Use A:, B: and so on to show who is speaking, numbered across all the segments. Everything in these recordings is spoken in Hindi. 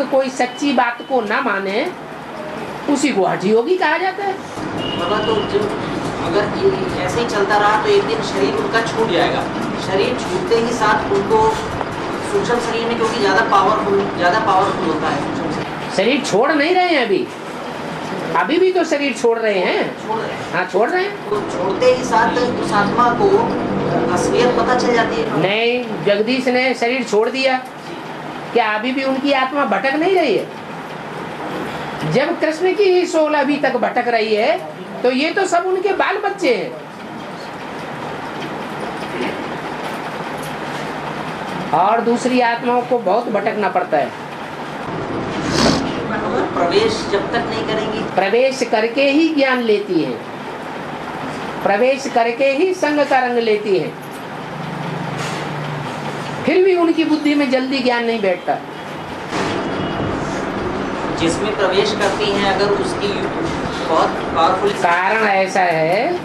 A: पूर्वक कोई सच्ची बात को ना माने उसी को हठ योगी कहा जाता है।
B: बाबा तो जब अगर ये ऐसे ही चलता रहा तो एक दिन शरीर उनका छूट जाएगा। शरीर छूटते ही साथ उनको सूक्ष्म शरीर में, क्योंकि ज़्यादा पावरफुल होता है सूक्ष्म शरीर।
A: शरीर छोड़ नहीं रहे हैं अभी भी तो शरीर छोड़ रहे हैं।
B: छोड़ रहे हैं।
A: हाँ, छोड़ रहे हैं।
B: तो छोड़ते ही साथ उस आत्मा को असलियत पता चल जाती है।
A: नहीं, जगदीश ने शरीर छोड़ दिया, क्या अभी भी उनकी आत्मा भटक नहीं रही है? जब कृष्ण की ही सोल अभी तक भटक रही है तो ये तो सब उनके बाल बच्चे हैं। और दूसरी आत्माओं को बहुत भटकना पड़ता है।
B: प्रवेश जब तक नहीं करेंगी,
A: प्रवेश करके ही ज्ञान लेती है, प्रवेश करके ही संग का रंग लेती है। फिर भी उनकी बुद्धि में जल्दी ज्ञान नहीं बैठता।
B: जिसमें प्रवेश करती हैं अगर उसकी बहुत पावरफुल
A: कारण ऐसा है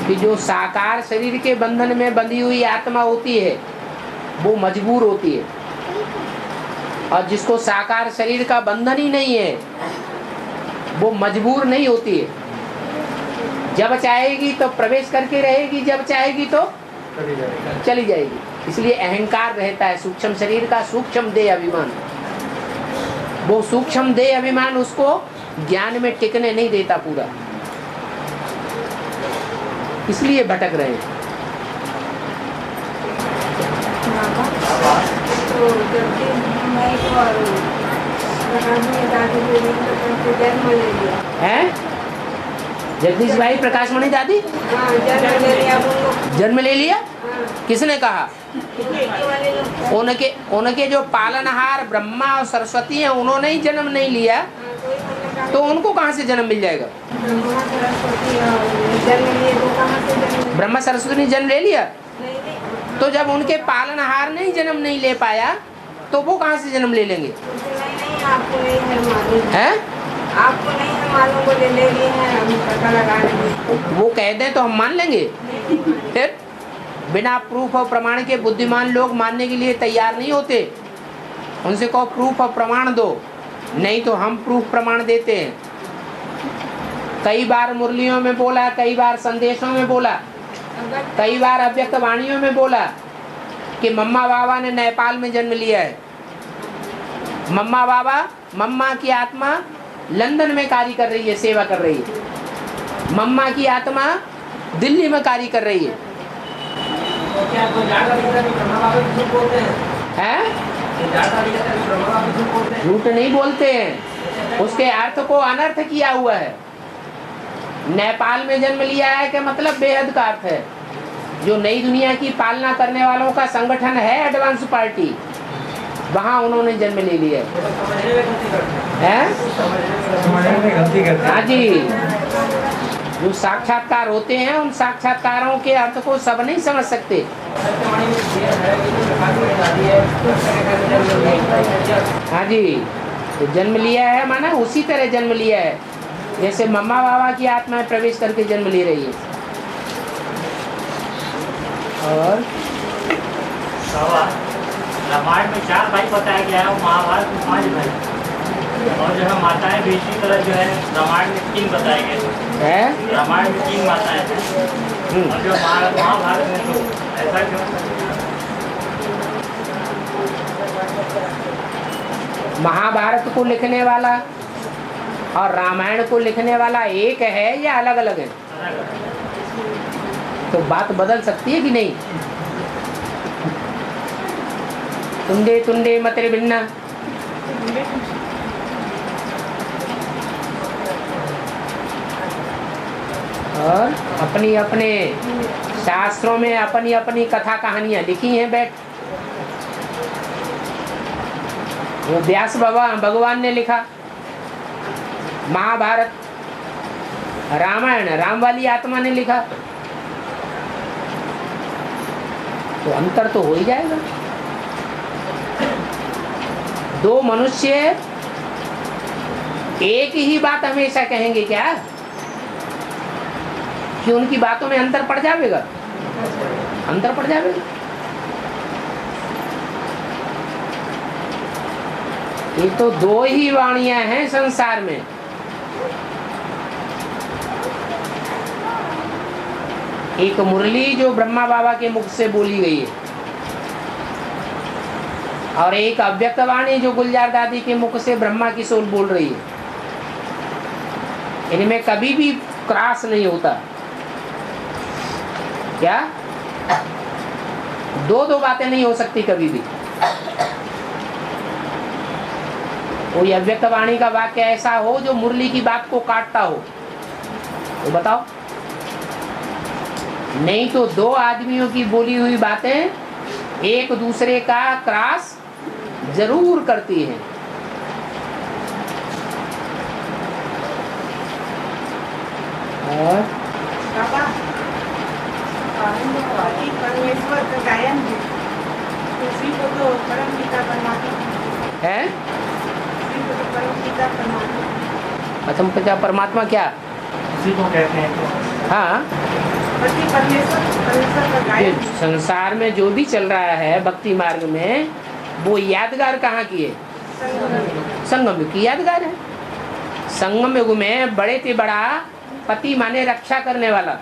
A: कि जो साकार शरीर के बंधन में बंधी हुई आत्मा होती है वो मजबूर होती है, और जिसको साकार शरीर का बंधन ही नहीं है वो मजबूर नहीं होती है। जब चाहेगी तो प्रवेश करके रहेगी, जब चाहेगी तो चली जाएगी। इसलिए अहंकार रहता है सूक्ष्म शरीर का, सूक्ष्म देह अभिमान। वो सूक्ष्म देह अभिमान उसको ज्ञान में टिकने नहीं देता पूरा, इसलिए भटक रहे हैं। हैं? जगदीश भाई प्रकाश मणि दादी जन्म ले लिया। किसने कहा? उनके जो पालनहार ब्रह्मा और सरस्वती हैं उन्होंने ही जन्म नहीं लिया तो उनको कहाँ से जन्म मिल जाएगा? ब्रह्मा सरस्वती ने जन्म ले लिया तो जब उनके पालनहार ने ही जन्म नहीं ले पाया तो वो कहाँ से जन्म ले लेंगे? हैं?
C: आपको नहीं है मालूम, वो ले लिए हैं, हम पता लगा लेंगे।
A: वो कह दें तो हम मान लेंगे? फिर बिना प्रूफ और प्रमाण के बुद्धिमान लोग मानने के लिए तैयार नहीं होते। उनसे कहो प्रूफ और प्रमाण दो, नहीं तो हम प्रूफ प्रमाण देते हैं। कई बार मुरलियों में बोला, कई बार संदेशों में बोला, कई बार अव्यक्त वाणियों में बोला कि मम्मा बाबा ने नेपाल में जन्म लिया है। मम्मा की आत्मा लंदन में कार्य कर रही है, सेवा कर रही है। मम्मा की आत्मा दिल्ली में कार्य कर रही है। हैं? झूठ नहीं बोलते हैं, उसके अर्थ को अनर्थ किया हुआ है। नेपाल में जन्म लिया है कि मतलब बेहद का अर्थ है। जो नई दुनिया की पालना करने वालों का संगठन है एडवांस पार्टी, वहाँ उन्होंने जन्म ले लिया है। हाँ जी, जो साक्षात्कार होते हैं उन साक्षात्कारों के अर्थ को सब नहीं समझ सकते। हाँ जी, तो जन्म लिया है माना उसी तरह जन्म लिया है जैसे मम्मा बाबा की आत्मा प्रवेश करके जन्म ले रही है। और
D: रामायण में 4 भाई बताया गया है, महाभारत में 5 भाई, और जो है माताएं बेटी तरह जो है रामायण में 3 बताए गए हैं। रामायण में 3 माताएं हैं और जो महाभारत में तो ऐसा क्यों?
A: महाभारत को लिखने वाला और रामायण को लिखने वाला एक है या अलग अलग है? तो बात बदल सकती है कि नहीं? तुंडे तुंडे मतरे भिन्ना। और अपनी अपने शास्त्रों में अपनी अपनी कथा कहानियां लिखी हैं बैठ। वो व्यास भगवान ने लिखा महाभारत, रामायण राम वाली आत्मा ने लिखा, तो अंतर तो हो ही जाएगा। दो मनुष्य एक ही बात हमेशा कहेंगे क्या कि उनकी बातों में अंतर पड़ जाएगा? अंतर पड़ जाएगा। ये तो दो ही वाणियां हैं संसार में। एक मुरली जो ब्रह्मा बाबा के मुख से बोली गई है, और एक अव्यक्त वाणी जो गुलजार दादी के मुख से ब्रह्मा की सोल बोल रही है। इनमें कभी भी क्रॉस नहीं होता। क्या दो बातें नहीं हो सकती कभी भी। कोई अव्यक्त वाणी का वाक्य ऐसा हो जो मुरली की बात को काटता हो तो बताओ। नहीं तो दो आदमियों की बोली हुई बातें एक दूसरे का क्रॉस जरूर करती हैं। और
C: बाबा परमेश्वर का गायन है, उसी को तो परम पिता परमात्मा
A: है।
C: उसी को तो परम पिता परमात्मा
A: प्रथम पिता परमात्मा क्या?
D: उसी को कहते हैं।
A: हाँ,
C: पति परमेश्वर का
A: ये
C: गायन।
A: संसार में जो भी चल रहा है भक्ति मार्ग में, वो यादगार कहाँ की है? संगम युग की यादगार है। संगम युग में बड़े से बड़ा पति माने रक्षा करने वाला।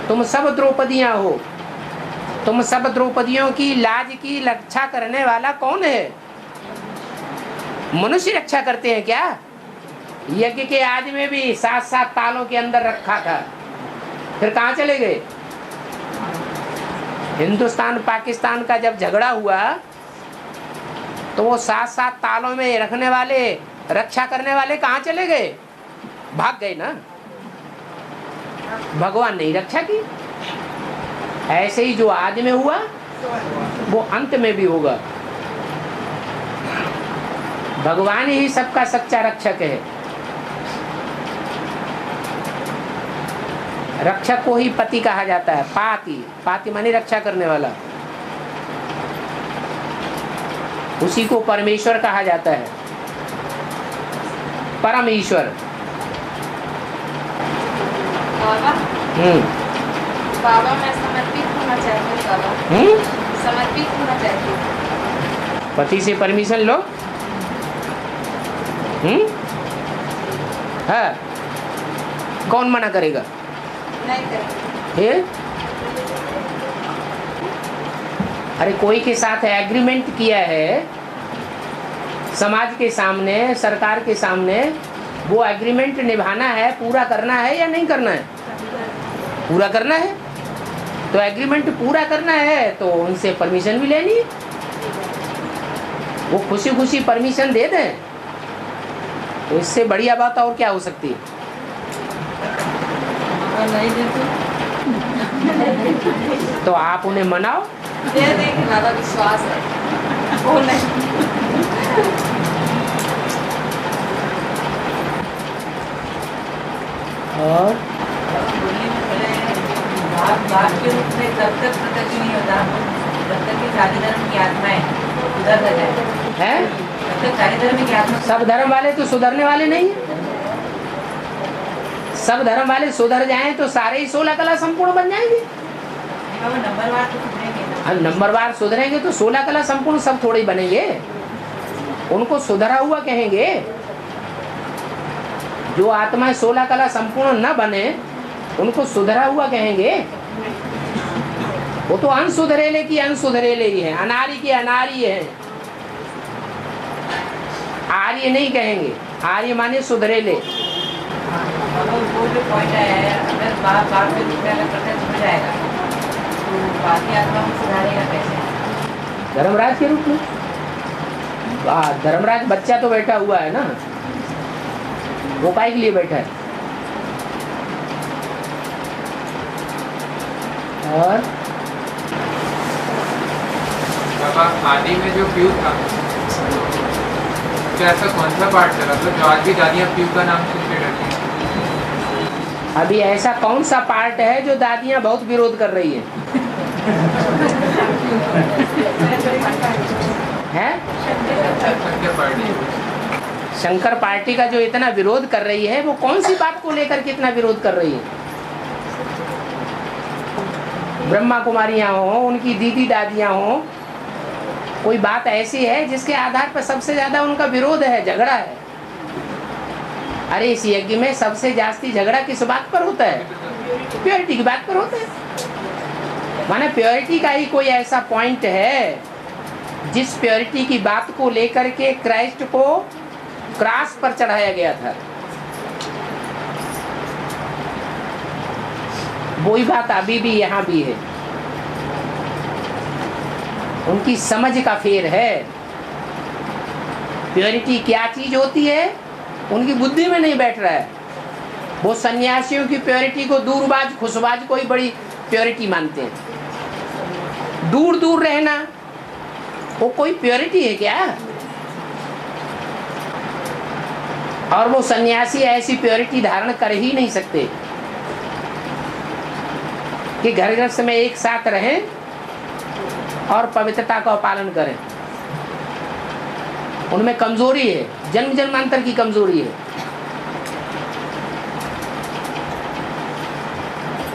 A: तुम सब द्रौपदियां हो, तुम सब द्रौपदियों की लाज की रक्षा करने वाला कौन है? मनुष्य रक्षा करते हैं क्या? यज्ञ के आदि में भी 7-7 तालों के अंदर रखा था, फिर कहाँ चले गए? हिंदुस्तान पाकिस्तान का जब झगड़ा हुआ तो वो 7-7 तालों में रखने वाले, रक्षा करने वाले कहाँ चले गए? भाग गए ना। भगवान ने रक्षा की। ऐसे ही जो आदि में हुआ वो अंत में भी होगा। भगवान ही सबका सच्चा रक्षक है। रक्षक को ही पति कहा जाता है। पाति, पाति माने रक्षा करने वाला। उसी को परमेश्वर कहा जाता है, परम ईश्वर।
C: बाबा बाबा मैं समर्पित होना चाहती हूँ। बाबा समर्पित होना चाहती हूँ।
A: पति से परमिशन लो। है, कौन मना करेगा?
C: नहीं करेंगे।
A: ये अरे कोई के साथ एग्रीमेंट किया है समाज के सामने, सरकार के सामने, वो एग्रीमेंट निभाना है, पूरा करना है या नहीं करना है? पूरा करना है। तो एग्रीमेंट पूरा करना है तो उनसे परमिशन भी लेनी है। वो खुशी खुशी परमिशन दे दें तो इससे बढ़िया बात और क्या हो सकती है?
C: नहीं देते
A: तो आप उन्हें मनाओ।
C: दे देंगे बाबा, विश्वास है। वो नहीं
A: और
E: बाप के रूप में तब तक प्रकट नहीं होता जब तक कि सारी धर्म की आत्माएं सुधर न जाए।
A: है
E: तब तक सारी धर्म की आत्मा
A: सब धर्म वाले तो सुधरने वाले नहीं है। सब धर्म वाले सुधर जाएं तो सारे ही 16 कला संपूर्ण बन जाएंगे।
E: नंबरवार तो सुधरेंगे ना।
A: अब नंबरवार सुधरेंगे तो 16 कला संपूर्ण सब थोड़े ही बनेंगे। उनको सुधरा हुआ कहेंगे। जो आत्मा 16 कला संपूर्ण न बने उनको सुधरा हुआ कहेंगे। वो तो अनसुधरेले की अनसुधरेले ही है, अनारी की अनारी है। आर्य नहीं कहेंगे। आर्य माने सुधरेले।
E: वो जो पॉइंट है, अगर बाप के रूप में अगर प्रकट हो जाएगा तो बाकी आत्मा को सुधारेगा कैसे?
A: धर्मराज के रूप में। धर्मराज बच्चा तो बैठा हुआ है ना, वो काहे के लिए बैठा है? और
F: आदि में जो पीयू था तो ऐसा कौन सा पार्ट चला तो जो आज भी दादियाँ पीयू का नाम सुनते रहती हैं?
A: अभी ऐसा कौन सा पार्ट है जो दादियाँ बहुत विरोध कर रही हैं? हैं? शंकर पार्टी का जो इतना विरोध कर रही है वो कौन सी बात को लेकर के इतना विरोध कर रही है? ब्रह्मा कुमारियां हो, उनकी दीदी दादियां हो, कोई बात ऐसी है जिसके आधार पर सबसे ज्यादा उनका विरोध है, झगड़ा है। अरे इस यज्ञ में सबसे जास्ती झगड़ा किस बात पर होता है? प्योरिटी की बात पर होता है। माने प्योरिटी का ही कोई ऐसा पॉइंट है जिस प्योरिटी की बात को लेकर के क्राइस्ट को क्रॉस पर चढ़ाया गया था। वही बात अभी भी यहाँ भी है। उनकी समझ का फेर है। प्योरिटी क्या चीज होती है उनकी बुद्धि में नहीं बैठ रहा है। वो सन्यासियों की प्योरिटी को दूरबाज खुशबाज को ही बड़ी प्योरिटी मानते हैं। दूर दूर रहना वो कोई प्योरिटी है क्या? और वो सन्यासी ऐसी प्योरिटी धारण कर ही नहीं सकते कि घर गृहस्थ में एक साथ रहें और पवित्रता का पालन करें। उनमें कमजोरी है, जन्म जन्मांतर की कमजोरी है।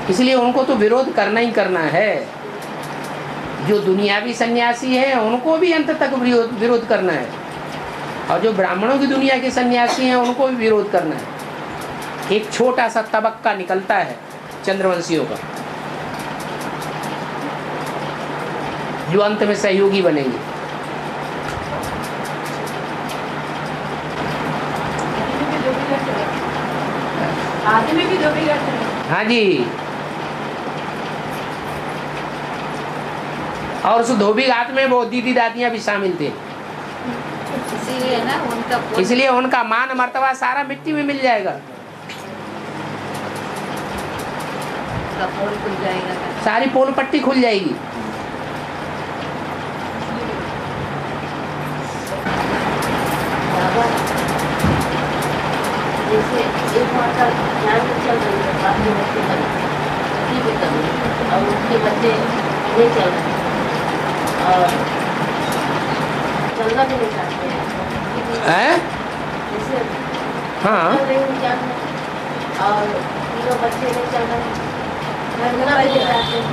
A: इसलिए उनको तो विरोध करना ही करना है। जो दुनियावी सन्यासी हैं उनको भी अंत तक विरोध करना है, और जो ब्राह्मणों की दुनिया के सन्यासी हैं उनको भी विरोध करना है। एक छोटा सा तबक्का निकलता है चंद्रवंशियों का, जो अंत में सहयोगी बनेंगे।
C: आदमी भी धोबी करते हैं।
A: हाँ जी। और उस धोबी घाट में वो दीदी दादियां भी शामिल थे।
E: इसीलिए ना
A: इसलिए उनका मान मर्तबा सारा मिट्टी में मिल जाएगा,
E: पोल खुल जाएगा।
A: सारी पोल पट्टी खुल जाएगी।
G: जैसे एक माता ध्यान में चल रही है, बाकी बच्चे भी कर रहे हैं और उसके बच्चे नहीं चल रहे हैं और चलना भी नहीं चाहते हैं। जैसे
A: हाँ
G: चल रही है ध्यान में और तीनों बच्चे नहीं चल रहे हैं, घरना भी नहीं चाहते हैं,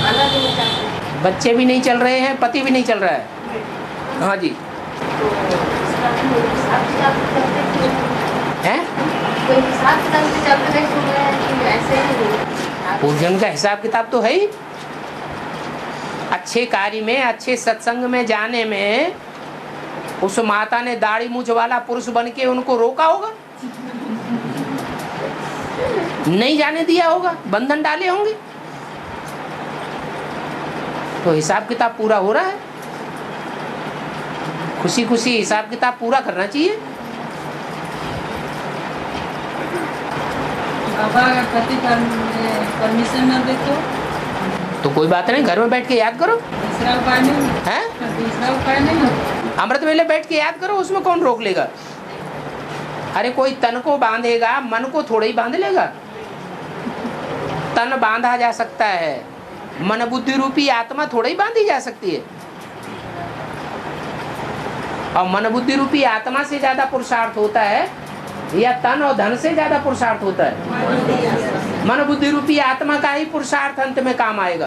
G: आना भी नहीं चाहते हैं।
A: बच्चे भी नहीं चल रहे हैं, पति भी नहीं चल रहा है। हाँ जी।
G: तो इसका हिसाब किताब करते क्यों
A: है?
G: कोई हिसाब किताब से चलते नहीं सुन रहे हैं कि ऐसे ही
A: पूजन का हिसाब किताब तो है ही। अच्छे कार्य में, अच्छे सत्संग में जाने में उस माता ने दाढ़ी मूछ वाला पुरुष बन के उनको रोका होगा, नहीं जाने दिया होगा, बंधन डाले होंगे। तो हिसाब किताब पूरा हो रहा है। खुशी खुशी हिसाब किताब पूरा करना चाहिए।
C: बाबा अगर पति परमिशन न दे
A: तो कोई बात नहीं, घर में बैठ के याद करो।
C: दूसरा उपाय नहीं
A: है?
C: दूसरा उपाय नहीं होता।
A: अमृत वेले बैठ के याद करो, उसमें कौन रोक लेगा? अरे कोई तन को बांधेगा, मन को थोड़ा ही बांध लेगा। तन बांधा जा सकता है, मन बुद्धि रूपी आत्मा थोड़ा ही बांधी जा सकती है। और मन बुद्धि रूपी आत्मा से ज्यादा पुरुषार्थ होता है या तन और धन से ज्यादा पुरुषार्थ होता है? मन बुद्धि रूपी आत्मा का ही पुरुषार्थ अंत में काम आएगा।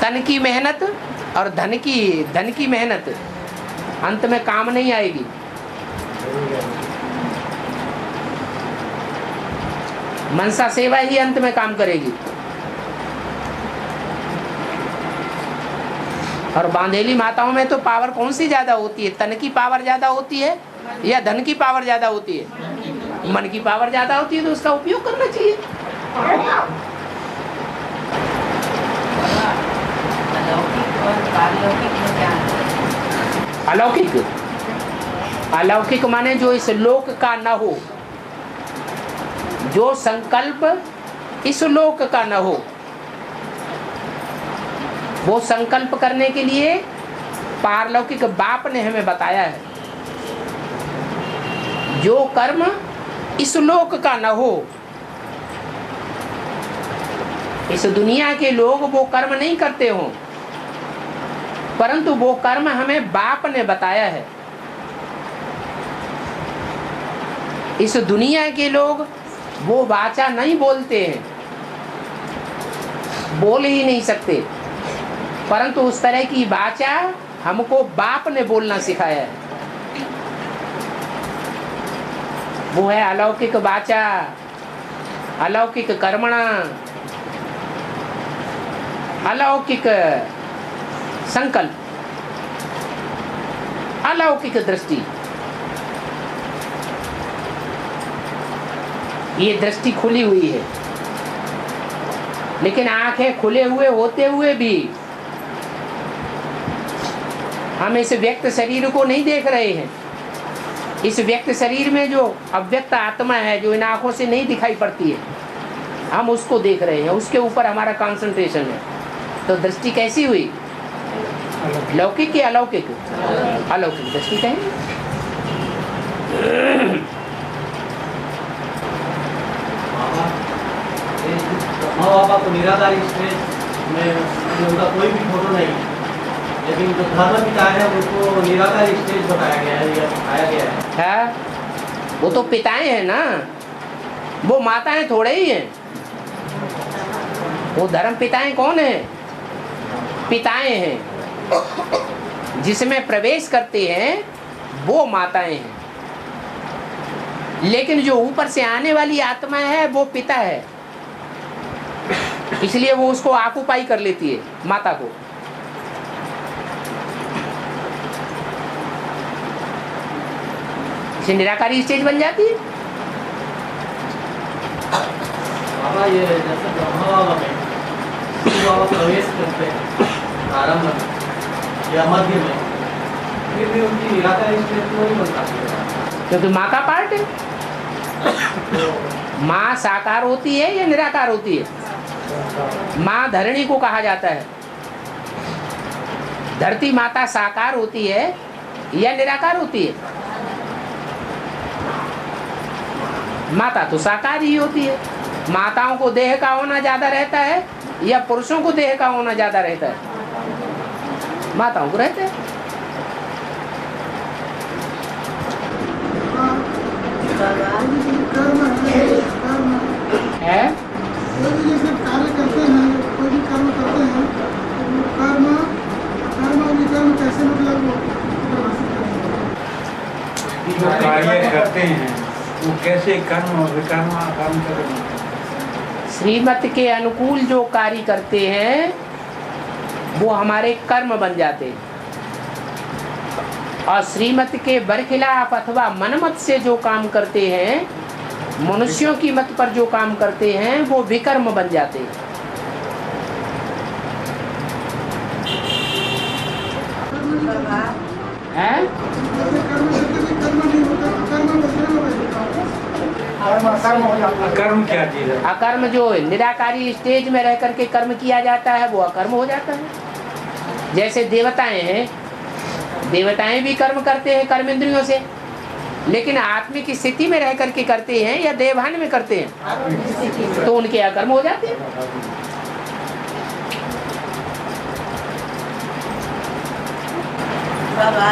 A: तन की मेहनत और धन की मेहनत अंत में काम नहीं आएगी। मनसा सेवा ही अंत में काम करेगी। और बांधेली माताओं में तो पावर कौन सी ज्यादा होती है? तन की पावर ज्यादा होती है या धन की पावर ज्यादा होती है? मन की पावर ज्यादा होती है, तो उसका उपयोग करना चाहिए। अलौकिक, अलौकिक माने जो इस लोक का न हो, जो संकल्प इस लोक का न हो, वो संकल्प करने के लिए पारलौकिक बाप ने हमें बताया है। जो कर्म इस लोक का न हो, इस दुनिया के लोग वो कर्म नहीं करते हों, परंतु वो कर्म हमें बाप ने बताया है। इस दुनिया के लोग वो वाचा नहीं बोलते हैं, बोल ही नहीं सकते, परंतु उस तरह की वाचा हमको बाप ने बोलना सिखाया है। वो है अलौकिक वाचा, अलौकिक कर्मणा, अलौकिक संकल्प, अलौकिक दृष्टि। ये दृष्टि खुली हुई है, लेकिन आंखें खुले हुए होते हुए भी हम इस व्यक्त शरीर को नहीं देख रहे हैं। इस व्यक्त शरीर में जो अव्यक्त आत्मा है, जो इन आंखों से नहीं दिखाई पड़ती है, हम उसको देख रहे हैं, उसके ऊपर हमारा कंसंट्रेशन है। तो दृष्टि कैसी हुई? लौकिक या अलौकिक? अलौकिक दृष्टि कहेंगे।
H: माँ बाबा को निराकारी स्टेज में उनका कोई भी फोटो नहीं, लेकिन जो धर्म पिता है उसको निराकारी स्टेज बताया गया है या दिखाया गया है।
A: वो तो पिताएं हैं ना, वो माताएं थोड़े ही हैं। वो धर्म पिताएं कौन है? पिताएं हैं। जिसमें प्रवेश करते हैं वो माताएं हैं, लेकिन जो ऊपर से आने वाली आत्मा है वो पिता है। इसलिए वो उसको आकुपाई कर लेती है, माता को। इसे निराकारी स्टेज बन जाती है।
H: बाबा ये जैसे ब्रह्मा बाबा में बाबा प्रवेश करते हैं आरंभ में या मध्य में, फिर भी उनकी निराकारी स्टेज क्यों नहीं बन पाती?
A: क्योंकि माँ का पार्ट है। माँ साकार होती है या निराकार होती है? माँ धरणी को कहा जाता है। धरती माता साकार होती है या निराकार होती है? माता तो साकार ही होती है। माताओं को देह का होना ज्यादा रहता है या पुरुषों को देह का होना ज्यादा रहता है? माताओं को रहता है। है?
I: जैसे कार्य करते हैं, कोई भी कर्म करते हैं, तो कर्म और विकर्म कैसे मतलब
J: जो कार्य करते हैं वो कैसे कर्म और विकर्म कर्म करें?
A: श्रीमत के अनुकूल जो कार्य करते हैं वो हमारे कर्म बन जाते हैं, और श्रीमत के बरखिलाफ अथवा मनमत से जो काम करते हैं, मनुष्यों की मत पर जो काम करते हैं, वो विकर्म बन जाते हैं। हैं?
J: अकर्म क्या चीज है?
A: अकर्म जो निराकारी स्टेज में रह करके कर्म किया जाता है वो अकर्म हो जाता है। जैसे देवताएं हैं, देवताएं भी कर्म करते हैं कर्म इंद्रियों से, लेकिन आत्मिक स्थिति में रह करके करते हैं या देवभान में करते हैं, तो उनके अकर्म हो जाते हैं।
C: बाबा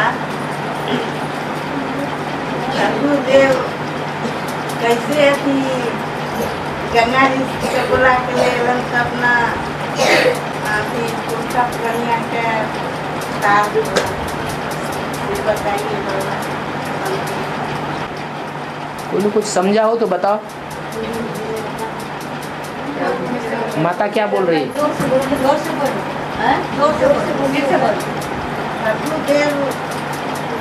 C: गुरुदेव कैसे थी गंगा जी से बुला के ले अपना कन्या के बताइए।
A: उन्हें कुछ समझा हो तो बताओ। माता क्या बोल रही है?
C: गुरुदेव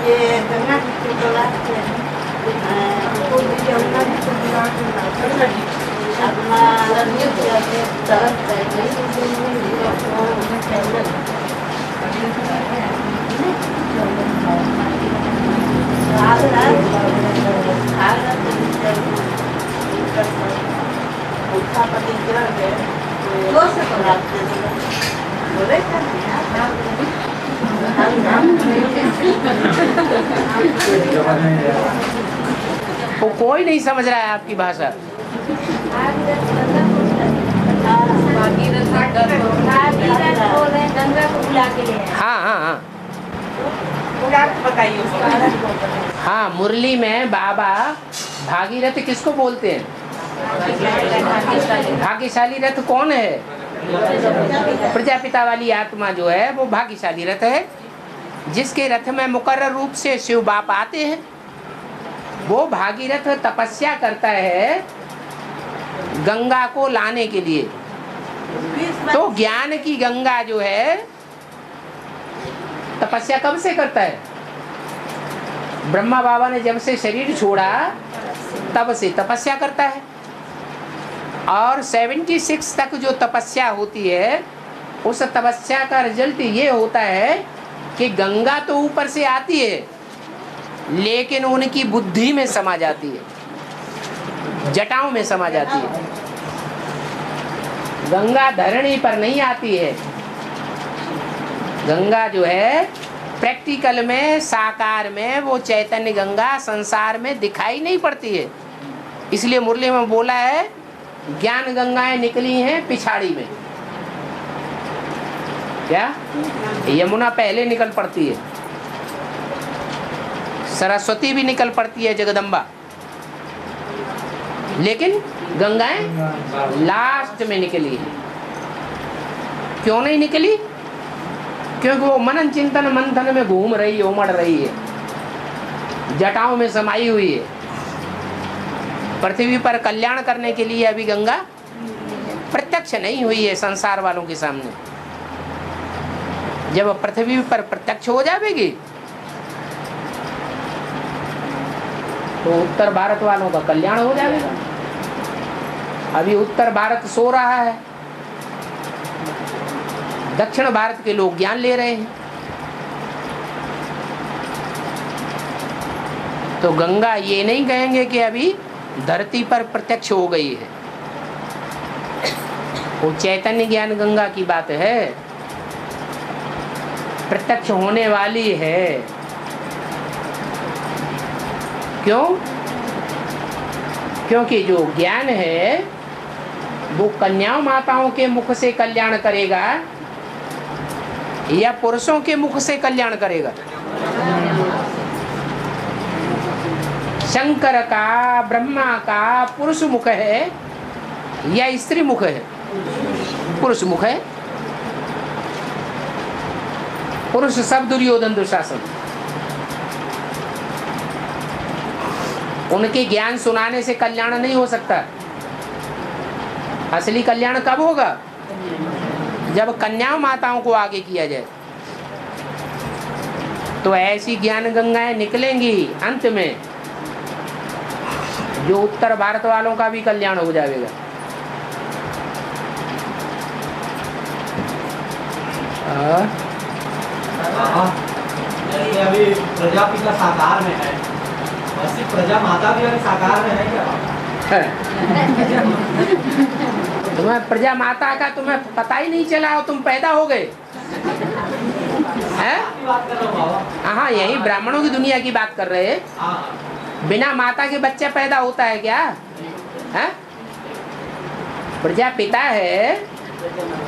C: ये गंगा जी से बुला के
A: वो कोई नहीं समझ रहा है आपकी भाषा। हाँ हाँ हाँ हाँ, मुरली में बाबा भागीरथ किसको बोलते हैं? भाग्यशाली रथ कौन है? प्रजापिता वाली आत्मा जो है वो भाग्यशाली रथ है, जिसके रथ में मुकर्रर रूप से शिव बाप आते हैं। वो भागीरथ तपस्या करता है गंगा को लाने के लिए। तो ज्ञान की गंगा जो है तपस्या कब से करता है? ब्रह्मा बाबा ने जब से शरीर छोड़ा तब से तपस्या करता है। और 76 तक जो तपस्या होती है, उस तपस्या का रिजल्ट ये होता है कि गंगा तो ऊपर से आती है, लेकिन उनकी बुद्धि में समा जाती है, जटाओं में समा जाती है। गंगा धरणी पर नहीं आती है। गंगा जो है प्रैक्टिकल में, साकार में, वो चैतन्य गंगा संसार में दिखाई नहीं पड़ती है। इसलिए मुरली में बोला है ज्ञान गंगाएं निकली हैं पिछाड़ी में। क्या? यमुना पहले निकल पड़ती है, सरस्वती भी निकल पड़ती है, जगदम्बा, लेकिन गंगाएं लास्ट में निकली है। क्यों नहीं निकली? क्योंकि वो मनन चिंतन मंथन में घूम रही है, उमड़ रही है, जटाओं में समाई हुई है। पृथ्वी पर कल्याण करने के लिए अभी गंगा प्रत्यक्ष नहीं हुई है संसार वालों के सामने। जब पृथ्वी पर प्रत्यक्ष हो जाएगी तो उत्तर भारत वालों का कल्याण हो जाएगा। अभी उत्तर भारत सो रहा है, दक्षिण भारत के लोग ज्ञान ले रहे हैं। तो गंगा ये नहीं कहेंगे कि अभी धरती पर प्रत्यक्ष हो गई है। वो चैतन्य ज्ञान गंगा की बात है, प्रत्यक्ष होने वाली है। क्यों? क्योंकि जो ज्ञान है वो कन्याओं माताओं के मुख से कल्याण करेगा या पुरुषों के मुख से कल्याण करेगा? शंकर का, ब्रह्मा का पुरुष मुख है या स्त्री मुख है? पुरुष मुख है। पुरुष सब दुर्योधन दुशासन, उनके ज्ञान सुनाने से कल्याण नहीं हो सकता। असली कल्याण कब होगा? जब कन्याओं माताओं को आगे किया जाए। तो ऐसी ज्ञान गंगाएं निकलेंगी अंत में, जो उत्तर भारत वालों का भी कल्याण हो जाएगा।
H: जैसे अभी प्रजापिता साकार में है, वैसे प्रजा माता भी अभी साकार में है क्या?
A: तुम्हें प्रजा माता का तुम्हें पता ही नहीं चला हो, तुम पैदा हो गए हैं? हाँ, यही ब्राह्मणों की दुनिया की बात कर रहे हैं। बिना माता के बच्चा पैदा होता है क्या? है? प्रजापिता है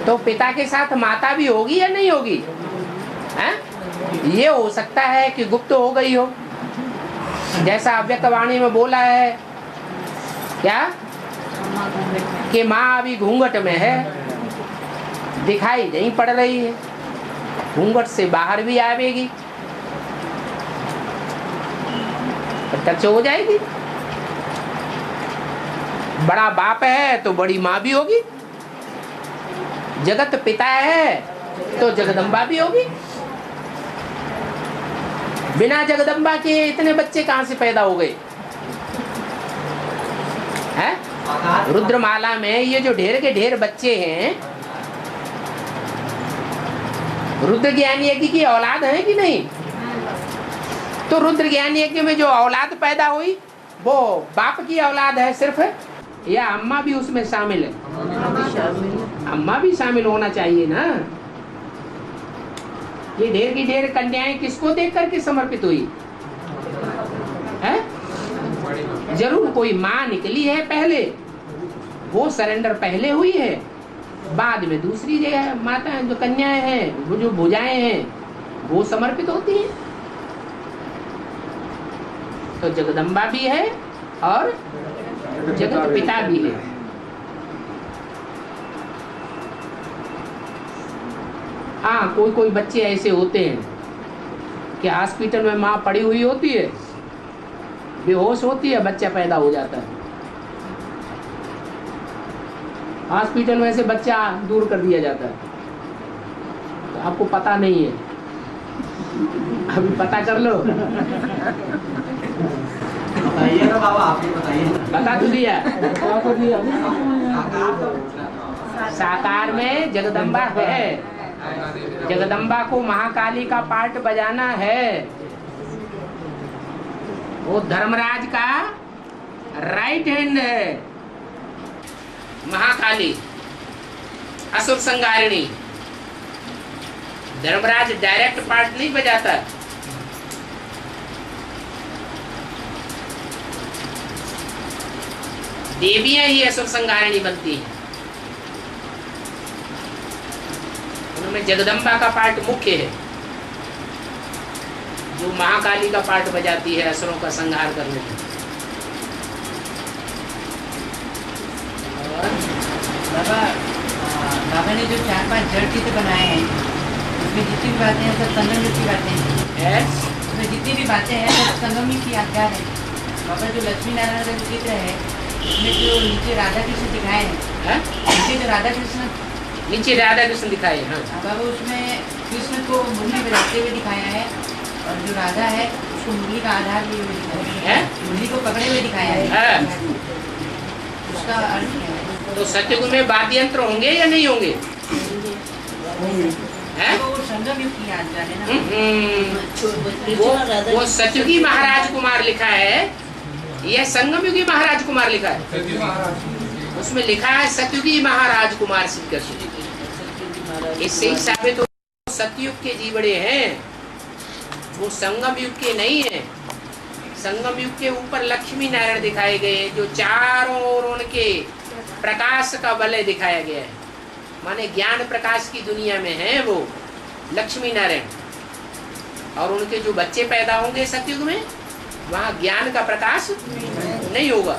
A: तो पिता के साथ माता भी होगी या नहीं होगी? है? ये हो सकता है कि गुप्त हो गई हो, जैसा अव्यक्त वाणी में बोला है क्या कि माँ अभी घूंघट में है, दिखाई नहीं पड़ रही है, घूंघट से बाहर भी आवेगी, प्रत्यक्ष हो जाएगी। बड़ा बाप है तो बड़ी माँ भी होगी, जगत पिता है तो जगदम्बा भी होगी। बिना जगदम्बा के इतने बच्चे कहां से पैदा हो गए हैं? रुद्रमाला में ये जो ढेर के ढेर बच्चे हैं, रुद्र ज्ञान यज्ञ की औलाद है कि नहीं? तो रुद्र ज्ञान यज्ञ में जो औलाद पैदा हुई वो बाप की औलाद है सिर्फ, या अम्मा भी उसमें शामिल है? अम्मा भी शामिल होना चाहिए ना। ये ढेर की ढेर कन्याएं किसको देख करके समर्पित हुई है? जरूर कोई माँ निकली है पहले, वो सरेंडर पहले हुई है, बाद में दूसरी जगह माता जो कन्याएं हैं, वो जो भुजाएं हैं वो समर्पित होती हैं। तो जगदम्बा भी है और जगत पिता भी है। हाँ, कोई कोई बच्चे ऐसे होते हैं कि हॉस्पिटल में माँ पड़ी हुई होती है, बेहोश होती है, बच्चा पैदा हो जाता है। हॉस्पिटल में से बच्चा दूर कर दिया जाता है, तो आपको पता नहीं है, अभी पता कर लो।
H: बताइए ना बाबा, आप ही बताइए।
A: बता तो दिया। साकार में जगदम्बा है, जगदम्बा को महाकाली का पार्ट बजाना है। वो धर्मराज का राइट हैंड है महाकाली, असुर संगारिणी। धर्मराज डायरेक्ट पार्ट नहीं बजाता। देवियां ही असुर संगारिणी बनती हैं। उनमें जगदम्बा का पार्ट मुख्य है, जो महाकाली का पार्ट बजाती है असुरों का संहार करने में।
E: बाबा बाबा ने जो 4-5 जड़ चित्र बनाए हैं, उसमें जितनी भी बातें हैं सब संगम युग की बातें हैं। उसमें जितनी भी बातें हैं सब संगम युग की यादगार है। बाबा जो लक्ष्मी नारायण का चित्र है, उसमें जो नीचे राधा कृष्ण दिखाए हैं, नीचे जो राधा कृष्ण दिखाए हैं, बाबा उसमें कृष्ण को मुरली बजाते हुए दिखाया है, और जो राधा है उसको मुरली का आधार लिए हुए दिखाया है, मुरली को पकड़े हुए दिखाया है। उसका अर्थ क्या है?
A: तो सत्युग में वाद्य यंत्र होंगे या नहीं होंगे?
E: वो संगम युग की यादगार है ना।
A: वो सत्युगी महाराज कुमार लिखा है, यह संगम युगी महाराज कुमार लिखा है। उसमें लिखा है सत्युगी महाराज कुमार श्री कृष्ण। इससे ही साबित हो सतयुग के जीवड़े हैं, वो संगम युग के नहीं है। संगम युग के ऊपर लक्ष्मी नारायण दिखाए गए, जो चारों ओर उनके प्रकाश का वलय दिखाया गया है, माने ज्ञान प्रकाश की दुनिया में है वो लक्ष्मी नारायण। और उनके जो बच्चे पैदा होंगे सतयुग में, वहाँ ज्ञान का प्रकाश नहीं होगा।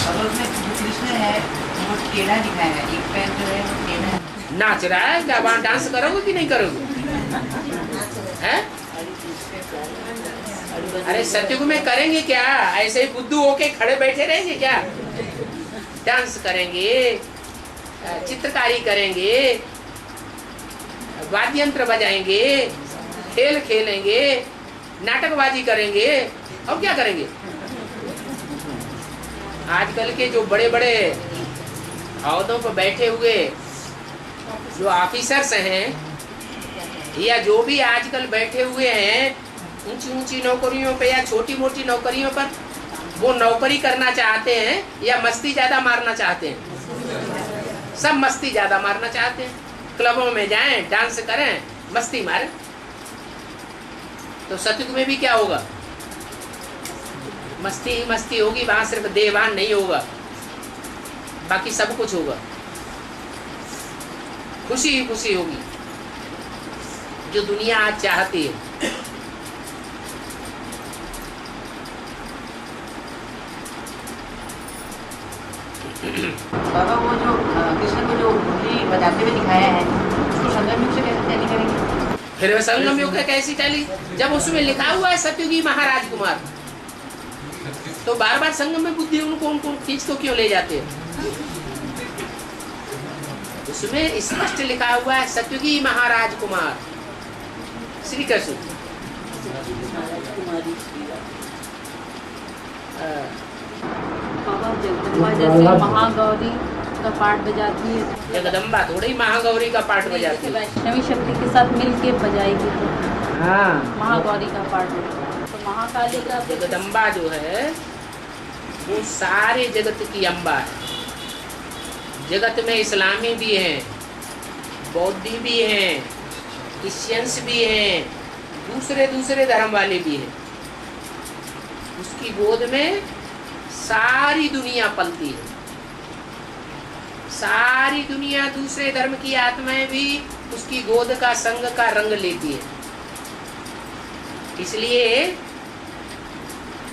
E: और उसमें कृष्ण है वो टेढ़ा दिखाया है, एक पैर जो है वो टेढ़ा है।
A: नाच रहा है क्या? वहाँ डांस करोगे कि नहीं करोगे? हैं? अरे सतयुग में करेंगे क्या? ऐसे ही बुद्धू होके खड़े बैठे रहेंगे क्या? डांस करेंगे, चित्रकारी करेंगे, वाद्य यंत्र बजाएंगे, खेल खेलेंगे, नाटकबाजी करेंगे, और क्या करेंगे? आजकल के जो बड़े बड़े अहदों पर बैठे हुए जो ऑफिसर्स हैं, या जो भी आजकल बैठे हुए हैं ऊंची ऊंची नौकरियों पे या छोटी मोटी नौकरियों पर, वो नौकरी करना चाहते हैं या मस्ती ज्यादा मारना चाहते हैं? सब मस्ती ज्यादा मारना चाहते हैं। क्लबों में जाएं, डांस करें, मस्ती मारें। तो सतयुग में भी क्या होगा? मस्ती ही मस्ती होगी। वहां सिर्फ देवान नहीं होगा, बाकी सब कुछ होगा। खुशी ही खुशी होगी, जो दुनिया आज चाहती है।
E: बाबा वो जो कृष्ण को जो मुरली बजाते हुए दिखाया है, उसको संगम युग से कैसे टैली करेंगे?
A: फिर संगम युग कैसी टैली? जब उसमें लिखा हुआ है सतयुगी महाराज कुमार, तो बार बार संगम में बुद्धि उनको खींच को क्यों ले जाते हैं? उसमें स्पष्ट लिखा हुआ है सतयुगी महाराज कुमार श्री कृष्ण।
G: जगदम्बा जैसे महागौरी का पार्ट बजाती है,
A: जगदम्बा थोड़ी महागौरी का पार्ट बजाती है,
G: वैष्णवी शक्ति के साथ मिलके बजाएगी तो
A: हाँ
G: महागौरी का पार्ट होगा। तो महाकाली का
A: जगदम्बा जो है वो सारे जगत की अम्बा है। जगत में इस्लामी भी हैं, बौद्धी भी हैं, क्रिश्चियंस भी हैं, दूसरे दूसरे धर्म वाले भी हैं। उसकी गोद में सारी दुनिया पलती है। सारी दुनिया, दूसरे धर्म की आत्माएं भी उसकी गोद का संग का रंग लेती है। इसलिए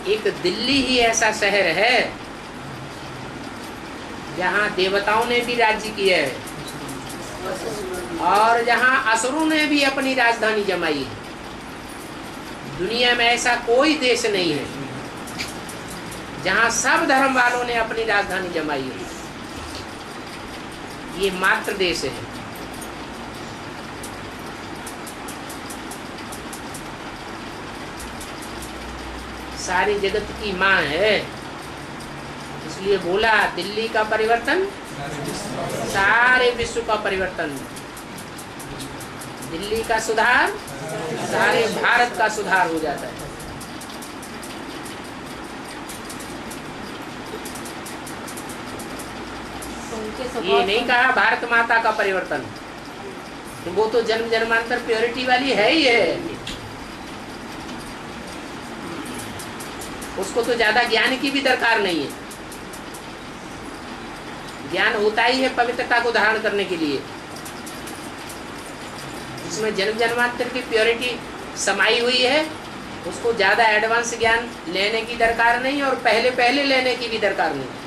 A: एक दिल्ली ही ऐसा शहर है जहाँ देवताओं ने भी राज्य किया है, और जहाँ असुरों ने भी अपनी राजधानी जमाई है। दुनिया में ऐसा कोई देश नहीं है जहाँ सब धर्म वालों ने अपनी राजधानी जमाई है। ये मात्र देश है। सारी जगत की माँ है, इसलिए बोला दिल्ली का परिवर्तन सारे विश्व का परिवर्तन, दिल्ली का सुधार सारे भारत का सुधार हो जाता है। ये नहीं कहा भारत माता का परिवर्तन, तो वो तो जन्म जन्मांतर प्योरिटी वाली है ही है, उसको तो ज्यादा ज्ञान की भी दरकार नहीं है। ज्ञान होता ही है पवित्रता को धारण करने के लिए, जिसमें जन्म जन्मांतर की प्योरिटी समाई हुई है, उसको ज्यादा एडवांस ज्ञान लेने की दरकार नहीं और पहले पहले लेने की भी दरकार नहीं।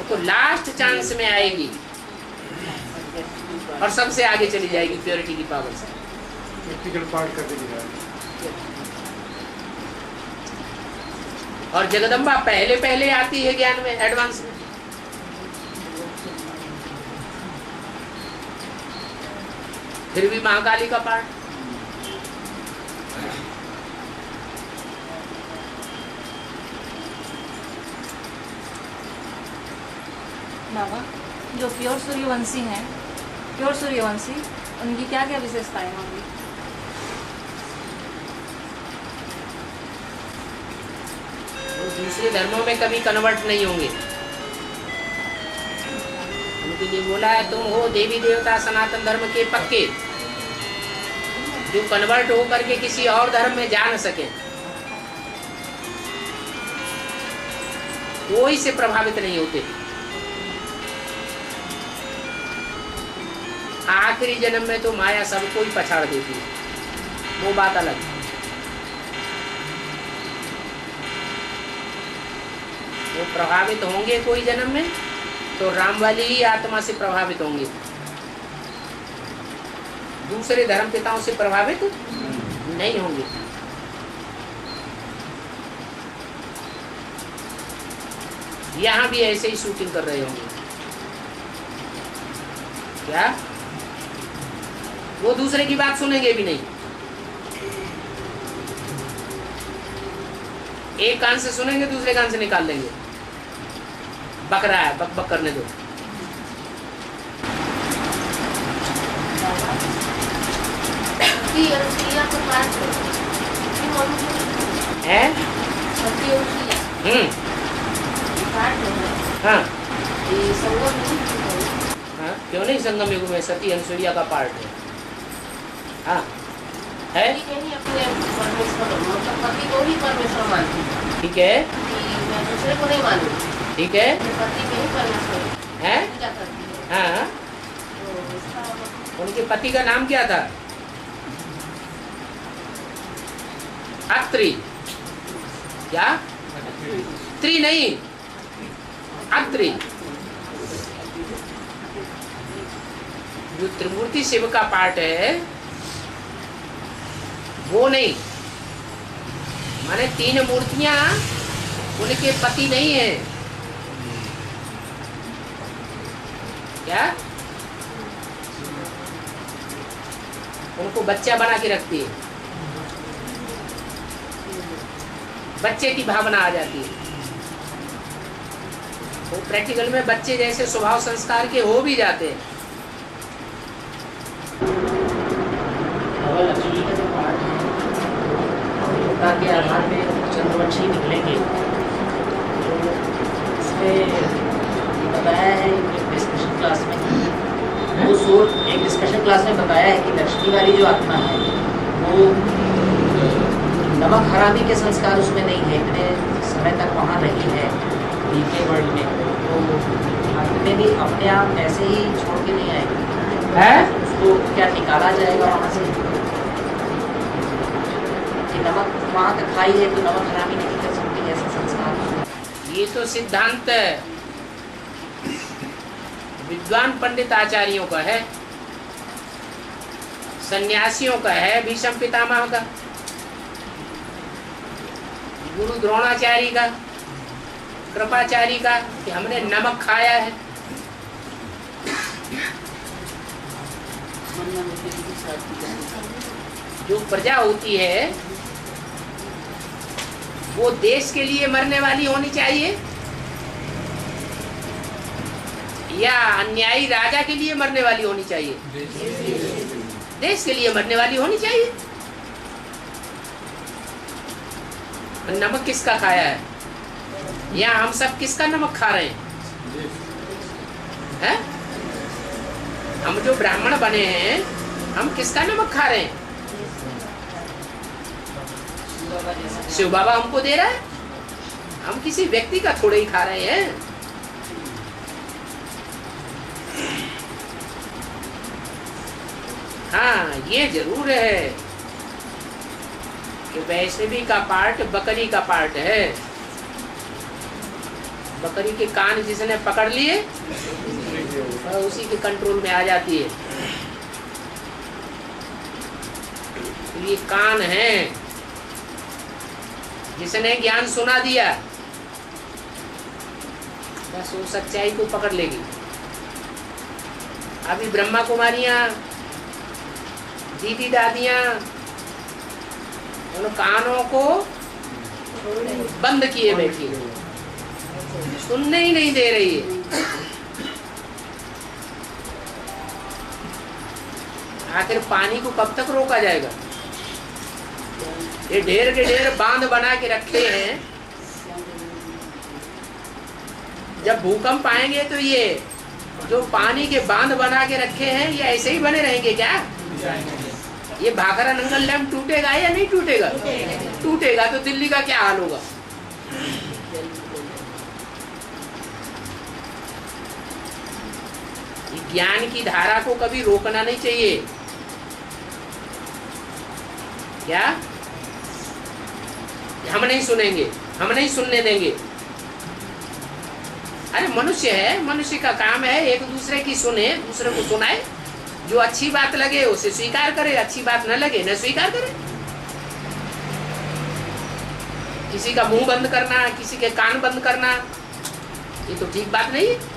A: तो लास्ट चांस में आएगी और सबसे आगे चली जाएगी प्योरिटी की पावर से।
J: प्रैक्टिकल पार्ट कर दीजिए।
A: और जगदम्बा पहले पहले आती है ज्ञान में, एडवांस में। फिर भी महाकाली का पार्ट।
K: बाबा, जो प्योर सूर्यवंशी हैं, प्योर सूर्यवंशी, उनकी क्या क्या विशेषताएं होंगी?
A: वो दूसरे धर्मों में कभी कन्वर्ट नहीं होंगे। उनके लिए बोला है तुम हो देवी देवता सनातन धर्म के पक्के, जो कन्वर्ट हो करके किसी और धर्म में जा न सके, कोई से प्रभावित नहीं होते। आखिरी जन्म में तो माया सबको ही पछाड़ देती है, वो बात अलग है। वो प्रभावित होंगे कोई जन्म में तो राम वाली ही आत्मा से प्रभावित होंगे, दूसरे धर्म पिताओं से प्रभावित नहीं होंगे। यहाँ भी ऐसे ही शूटिंग कर रहे होंगे क्या? वो दूसरे की बात सुनेंगे भी नहीं, एक कान से सुनेंगे दूसरे कान से निकाल देंगे। बक रहा है, बक बक करने दो। है? हाँ। हाँ, क्यों नहीं? संगम युग में सती अनुसूया का पार्ट है। हाँ है,
G: पति को ही परमेश्वर मानती हूँ।
A: ठीक है,
G: मैं दूसरे को नहीं मानूंगी।
A: ठीक है,
G: पति के ही परमेश्वर
A: है।
G: क्या करती है?
A: हाँ,
G: तो इसका
A: उनके पति का नाम क्या था? अत्रि। क्या? त्रि नहीं, अत्रि। जो त्रिमूर्ति शिव का पार्ट है वो नहीं, माने तीन मूर्तियां उनके पति नहीं है। क्या? उनको बच्चा बना के रखती है, बच्चे की भावना आ जाती है। वो प्रैक्टिकल में बच्चे जैसे स्वभाव संस्कार के हो भी जाते हैं।
B: लक्ष्मी का जो पार्ट है योगा के आधार पे चंद्रवंशी निकलेंगे, तो इसमें ये बताया है एक डिस्कशन क्लास में, वो सोल एक डिस्कशन क्लास में बताया है कि लक्ष्मी वाली जो आत्मा है वो नमक हरामी के संस्कार उसमें नहीं है, इतने समय तक वहाँ रही है नीचे वर्ल्ड में, तो अंत में भी अपने आप ऐसे ही छोड़ के नहीं आएगी है? उसको क्या निकाला जाएगा वहाँ से कि नमक वहाँ तक खाई है तो नमक हरामी नहीं कर सकती ऐसा संस्कार।
A: ये तो सिद्धांत विद्वान पंडित आचार्यों का है, सन्यासियों का है, भीष्म पितामह का, गुरु द्रोणाचार्य का, कृपाचार्य का, कि हमने नमक खाया है। जो प्रजा होती है वो देश के लिए मरने वाली होनी चाहिए या अन्यायी राजा के लिए मरने वाली होनी चाहिए? देश के लिए मरने वाली होनी चाहिए। नमक किसका खाया है? या हम सब किसका नमक खा रहे हैं? हम जो ब्राह्मण बने हैं हम किसका नमक खा रहे हैं? शिव बाबा हमको दे रहा है, हम किसी व्यक्ति का थोड़े ही खा रहे हैं। हाँ, ये जरूर है कि वैष्णवी का पार्ट बकरी का पार्ट है। बकरी के कान जिसने पकड़ लिए उसी के कंट्रोल में आ जाती है। तो ये कान है, जिसने ज्ञान सुना दिया बस वो सच्चाई को पकड़ लेगी। अभी ब्रह्मा कुमारियां, दीदी दादियां उन कानों को बंद किए बैठी, सुनने ही नहीं दे रही है। आखिर पानी को कब तक रोका जाएगा? ये ढेर के ढेर बांध बना के रखे हैं, जब भूकंप आएंगे तो ये जो पानी के बांध बना के रखे हैं ये ऐसे ही बने रहेंगे क्या? ये भाखरा नंगल डैम टूटेगा या नहीं टूटेगा? टूटेगा तो दिल्ली का क्या हाल होगा? ज्ञान की धारा को कभी रोकना नहीं चाहिए। क्या? हम नहीं सुनेंगे, हम नहीं सुनने देंगे। अरे मनुष्य है, मनुष्य का काम है एक दूसरे की सुने, दूसरे को सुनाए। जो अच्छी बात लगे उसे स्वीकार करे, अच्छी बात न लगे न स्वीकार करे। किसी का मुंह बंद करना, किसी के कान बंद करना, ये तो ठीक बात नहीं है।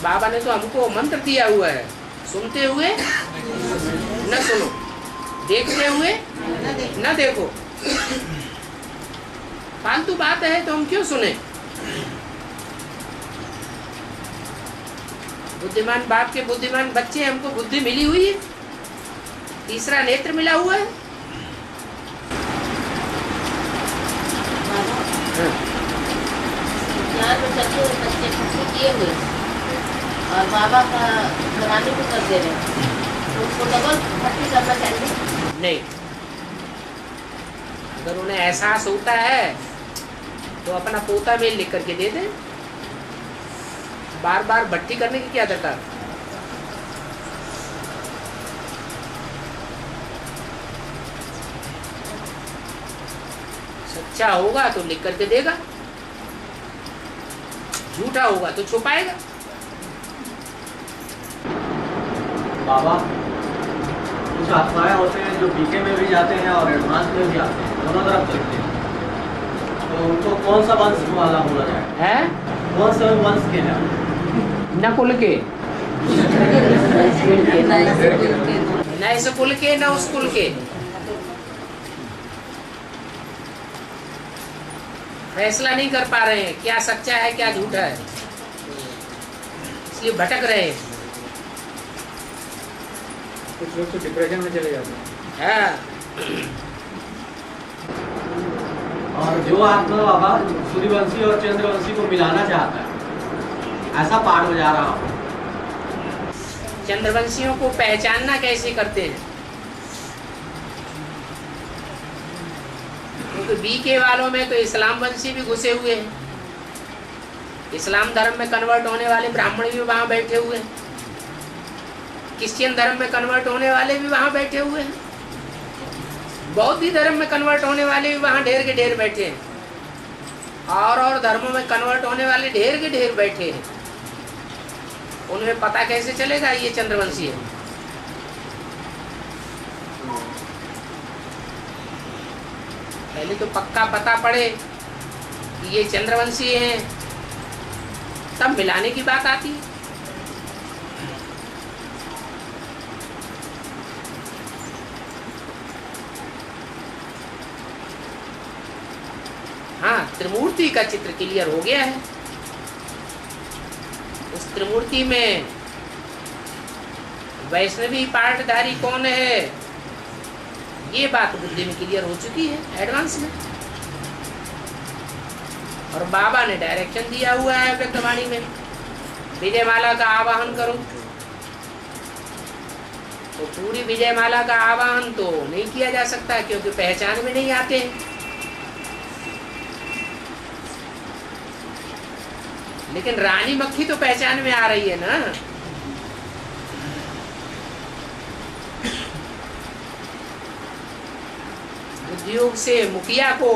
A: बाबा ने तो हमको मंत्र दिया हुआ है, सुनते हुए न सुनो, देखते हुए न देखो। फालतू बात है तो हम क्यों सुने? बुद्धिमान बाप के बुद्धिमान बच्चे, हमको बुद्धि मिली हुई है, तीसरा नेत्र मिला हुआ है।
G: बच्चे किए हुए और माँ बाप का घराने को कर दे रहे हैं, तो उसको डबल भर्ती करना चाहिए।
A: नहीं, अगर उन्हें एहसास होता है तो अपना पोता मेल लिख करके दे दे। बार बार भट्टी करने की क्या दरकार? सच्चा होगा तो लिख करके देगा, झूठा होगा तो छुपाएगा।
H: बाबा, कुछ आत्माएं होते हैं जो बीके में भी जाते हैं और एडवांस में भी आते हैं, दोनों तरफ चलते हैं। तो उनको कौन सा वंश वाला बोला जाए? है? कौन सा वंश के हैं?
A: नकुल के, न इस कुल के न उस कुल के। फैसला नहीं कर पा रहे हैं क्या सच्चा है क्या झूठा है, इसलिए भटक रहे हैं।
F: कुछ लोग तो डिप्रेशन में चले जाते हैं।
H: और जो आत्मा बाबा सूर्यवंशी और चंद्रवंशी को मिलाना चाहता है, ऐसा पाठ बजा रहा हूँ।
A: चंद्रवंशियों को पहचानना कैसे करते हैं? क्योंकि बीके वालों में तो इस्लाम वंशी भी घुसे हुए हैं, इस्लाम धर्म में कन्वर्ट होने वाले ब्राह्मण भी वहां बैठे हुए हैं, क्रिश्चियन धर्म में कन्वर्ट होने वाले भी वहां बैठे हुए हैं, बौद्ध धर्म में कन्वर्ट होने वाले भी वहां ढेर के ढेर बैठे हैं। और धर्मों में कन्वर्ट होने वाले ढेर के ढेर बैठे हैं, उनमें पता कैसे चलेगा ये चंद्रवंशी है? पहले तो पक्का पता पड़े कि ये चंद्रवंशी हैं, तब मिलाने की बात आती है। हाँ, त्रिमूर्ति का चित्र क्लियर हो गया है। उस त्रिमूर्ति में वैष्णवी पाठधारी कौन है, ये बात बुद्धि में क्लियर हो चुकी है एडवांस में। और बाबा ने डायरेक्शन दिया हुआ है व्यक्तवाणी में, विजयमाला का आवाहन करो। तो पूरी विजयमाला का आवाहन तो नहीं किया जा सकता क्योंकि पहचान में नहीं आते हैं, लेकिन रानी मक्खी तो पहचान में आ रही है ना। उद्योग से मुखिया को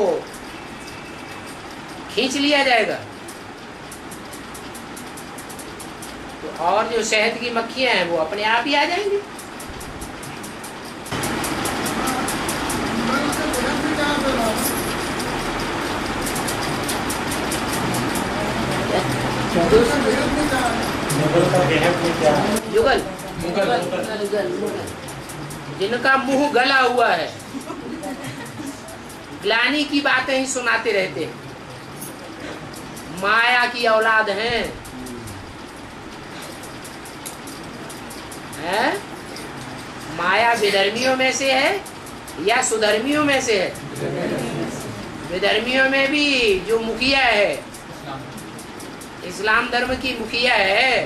A: खींच लिया जाएगा तो और जो शहद की मक्खियां हैं वो अपने आप ही आ जाएंगी। युगल जिनका मुंह गला हुआ है, ग्लानि की बातें ही सुनाते रहते हैं, माया की औलाद हैं, माया विधर्मियों में से है या सुधर्मियों में से है? विधर्मियों में भी जो मुखिया है, इस्लाम धर्म की मुखिया है,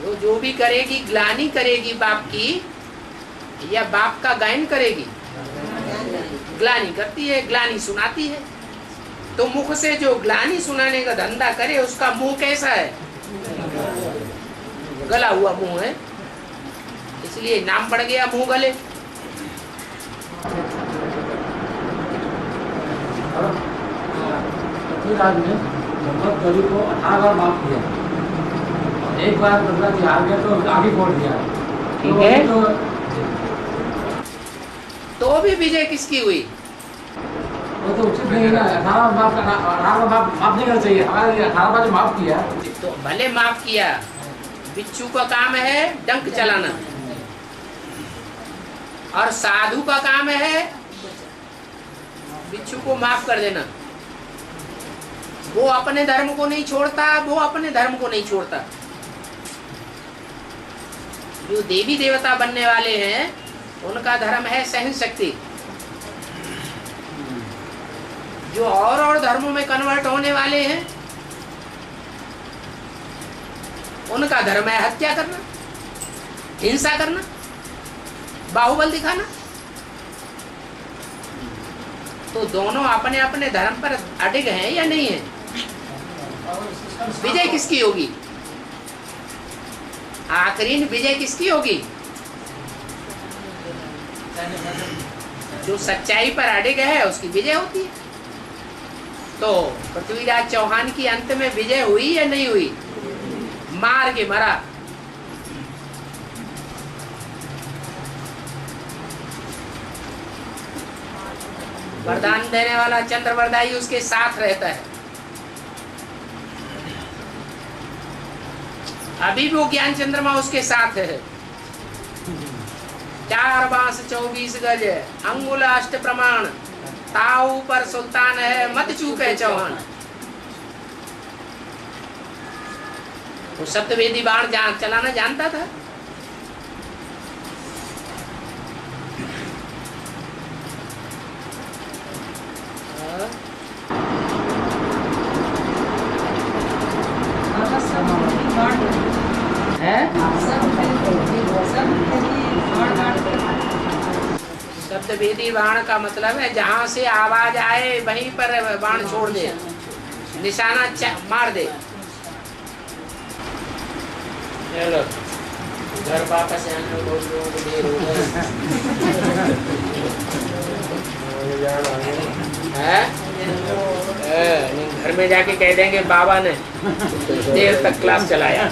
A: वो जो भी करेगी ग्लानि करेगी बाप की, या बाप का गायन करेगी? ग्लानि करती है, ग्लानि सुनाती है। तो मुख से जो ग्लानि सुनाने का धंधा करे उसका मुंह कैसा है? गला हुआ मुंह है, इसलिए नाम पड़ गया मुंह गले।
H: गली को 18 बार माफ किया, एक बार मतलब कि हार गया तो आगे छोड़ दिया।
A: ठीक है, तो भी विजय किसकी हुई?
H: वो तो उचित नहीं ना, 18 बार माफ नहीं करना चाहिए। हमारे 18 बार जो माफ किया
A: तो भले माफ किया, बिच्छू का काम है डंक चलाना, और साधु का काम है बिच्छू को माफ कर देना। वो अपने धर्म को नहीं छोड़ता, वो अपने धर्म को नहीं छोड़ता। जो देवी देवता बनने वाले हैं उनका धर्म है सहन शक्ति। जो और धर्मों में कन्वर्ट होने वाले हैं उनका धर्म है हत्या करना, हिंसा करना, बाहुबल दिखाना। तो दोनों अपने अपने धर्म पर अडिग हैं या नहीं है? विजय किसकी होगी? आखिरी विजय किसकी होगी? जो सच्चाई पर अडिग है उसकी विजय होती है। तो पृथ्वीराज चौहान की अंत में विजय हुई या नहीं हुई? मार के मरा। वरदान देने वाला चंद्रवरदाई उसके साथ रहता है। अभी भी वो ज्ञान चंद्रमा उसके साथ है। 4 बांस 24 गज अंगुल अष्ट प्रमाण, ताऊ पर सुल्तान है मत चूके चौहान। वो सप्तवेदी बाण चलाना जानता था। शब्दभेदी बाण का मतलब है जहां से आवाज आए वहीं पर बाण छोड़ दे, निशाना मार दे। चलो घर वापस आने में बहुत लोगों को देर हो गई है।
B: फिर वो
A: घर में जाके कह देंगे बाबा ने देर तक क्लास चलाया।